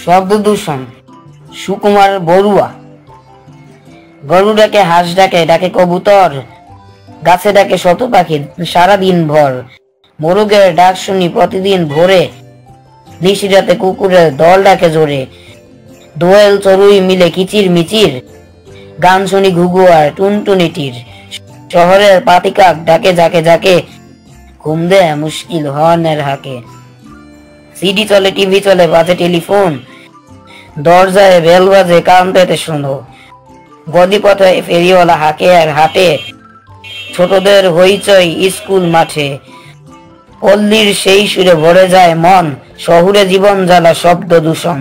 শব্দ দূষণ। সুকুমার বড়ুয়া। গরু ডাকে, হাঁস ডাকে, ডাকে কবুতর, গাছে ডাকে শত পাখি সারাদিন ভর। মোরগের ডাক শুনি প্রতিদিন ভোরে, নিশিরাতে কুকুরের দল ডাকে জোরে। দোয়েল চড়ুই মিলে কিচির মিচির, গান শুনি ঘুঘু আর টুনটুনিটির। শহরের পাতিকাক ডাকে যাকে যাকে, ঘুম দেয় মুশকিল হর্নের হাকে। সিডি চলে, টিভি চলে, বাজে টেলিফোন, দরজায় বেল বাজে কান পেতে শোনো। গদিপথে ফেরিওয়ালা হাঁকে আর হাঁটে, ছোটদের হইচই স্কুল মাঠে। পল্লীর সেই সুরে ভরে যায় মন, শহুরে জীবন জ্বালা শব্দ দূষণ।